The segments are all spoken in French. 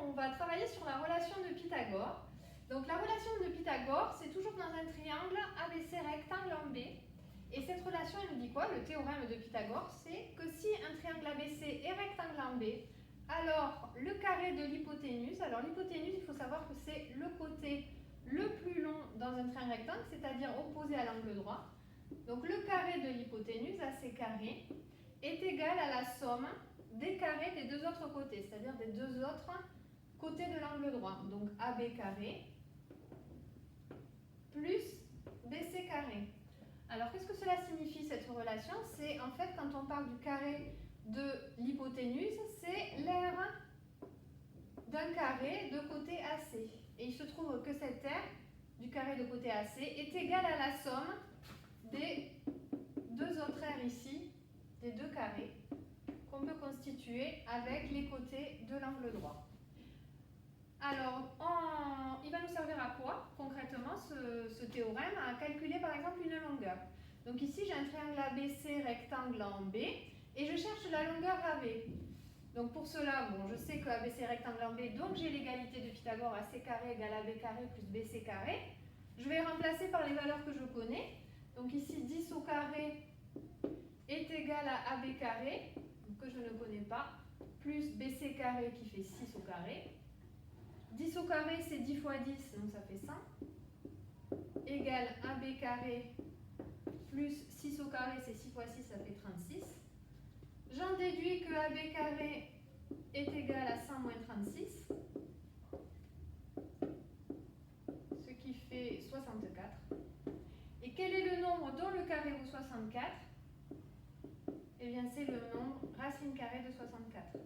on va travailler sur la relation de Pythagore. Donc la relation de Pythagore, c'est toujours dans un triangle ABC rectangle en B. Et cette relation, elle nous dit quoi? Le théorème de Pythagore, c'est que si un triangle ABC est rectangle en B, alors le carré de l'hypoténuse, alors l'hypoténuse, il faut savoir que c'est le côté le plus long dans un triangle rectangle, c'est-à-dire opposé à l'angle droit. Donc le carré de l'hypoténuse, AC carré, est égal à la somme des carrés des deux autres côtés, c'est-à-dire des deux autres côtés de l'angle droit. Donc AB carré plus BC carré. Alors qu'est-ce que cela signifie cette relation? C'est en fait quand on parle du carré de l'hypoténuse, c'est l'aire d'un carré de côté AC. Et il se trouve que cette aire du carré de côté AC est égale à la somme des deux autres aires ici, des deux carrés, qu'on peut constituer avec les côtés de l'angle droit. Alors, il va nous servir à quoi concrètement ce théorème? À calculer par exemple une longueur. Donc ici j'ai un triangle ABC rectangle en B et je cherche la longueur AB. Donc pour cela, bon, je sais que ABC rectangle en B, donc j'ai l'égalité de Pythagore, AC carré égale AB carré plus BC carré. Je vais remplacer par les valeurs que je connais. Donc ici 10 au carré est égal à AB carré, que je ne connais pas, plus BC carré qui fait 6 au carré. 10 au carré, c'est 10 fois 10, donc ça fait 100, égale AB carré plus 6 au carré, c'est 6 fois 6, ça fait 36. J'en déduis que AB carré est égal à 100 moins 36, ce qui fait 64. Et quel est le nombre dont le carré vaut 64? Eh bien, c'est le nombre racine carrée de 64.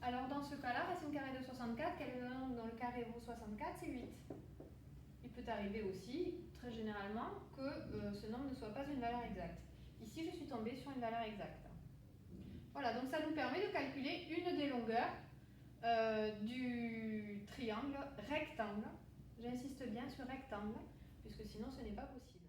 Alors, dans ce cas-là, racine carrée de 64, quel est le nombre dont le carré vaut 64? C'est 8. Il peut arriver aussi, très généralement, que ce nombre ne soit pas une valeur exacte. Ici, je suis tombée sur une valeur exacte. Voilà, donc ça nous permet de calculer une des longueurs du triangle rectangle. J'insiste bien sur rectangle, puisque sinon ce n'est pas possible.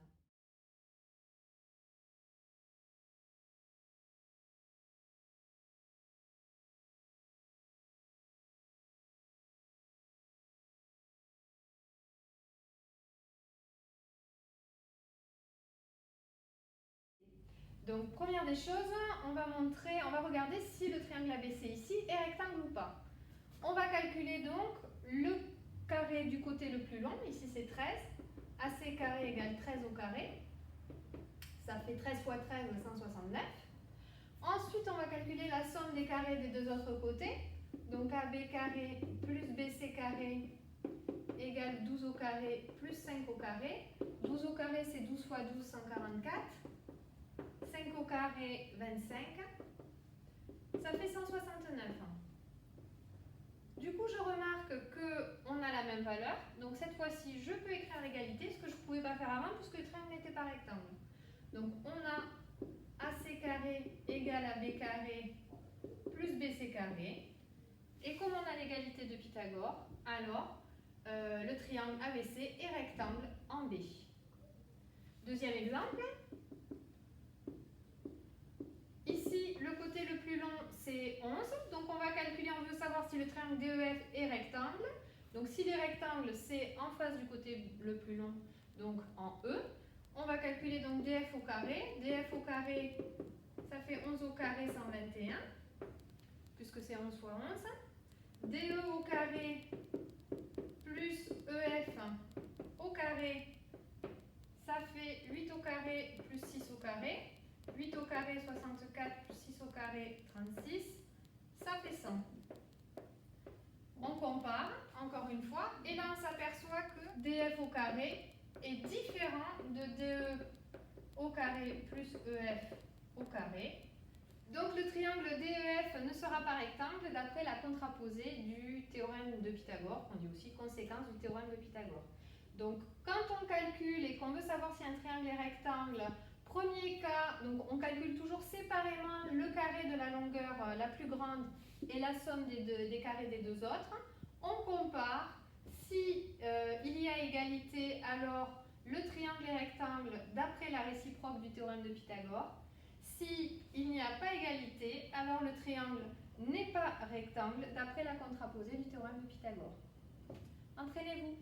Donc, première des choses, on va regarder si le triangle ABC ici est rectangle ou pas. On va calculer donc le carré du côté le plus long, ici c'est 13, AC carré égale 13 au carré, ça fait 13 fois 13, 169. Ensuite, on va calculer la somme des carrés des deux autres côtés, donc AB carré plus BC carré égale 12 au carré plus 5 au carré. 12 au carré, c'est 12 fois 12, 144. 5 au carré, 25. Ça fait 169. Du coup, je remarque qu'on a la même valeur. Donc cette fois-ci, je peux écrire l'égalité, ce que je ne pouvais pas faire avant puisque le triangle n'était pas rectangle. Donc on a AC carré égale AB carré plus BC carré. Et comme on a l'égalité de Pythagore, alors le triangle ABC est rectangle en B. Deuxième exemple. Ici, le côté le plus long, c'est 11. Donc, on va calculer, on veut savoir si le triangle DEF est rectangle. Donc, s'il est rectangle, c'est en face du côté le plus long, donc en E. On va calculer donc DF au carré. DF au carré, ça fait 11 au carré, 121, puisque c'est 11 fois 11. DE au carré plus EF au carré, ça fait 8 au carré plus 6 au carré. 8 au carré, 64, plus 6 au carré, 36, ça fait 100. On compare, encore une fois, et là on s'aperçoit que DF au carré est différent de DE au carré plus EF au carré. Donc le triangle DEF ne sera pas rectangle d'après la contraposée du théorème de Pythagore, qu'on dit aussi conséquence du théorème de Pythagore. Donc quand on calcule et qu'on veut savoir si un triangle est rectangle, premier cas, donc on calcule toujours séparément le carré de la longueur la plus grande et la somme des carrés des deux autres. On compare. Si il y a égalité, alors le triangle est rectangle d'après la réciproque du théorème de Pythagore. Si il n'y a pas égalité, alors le triangle n'est pas rectangle d'après la contraposée du théorème de Pythagore. Entraînez-vous.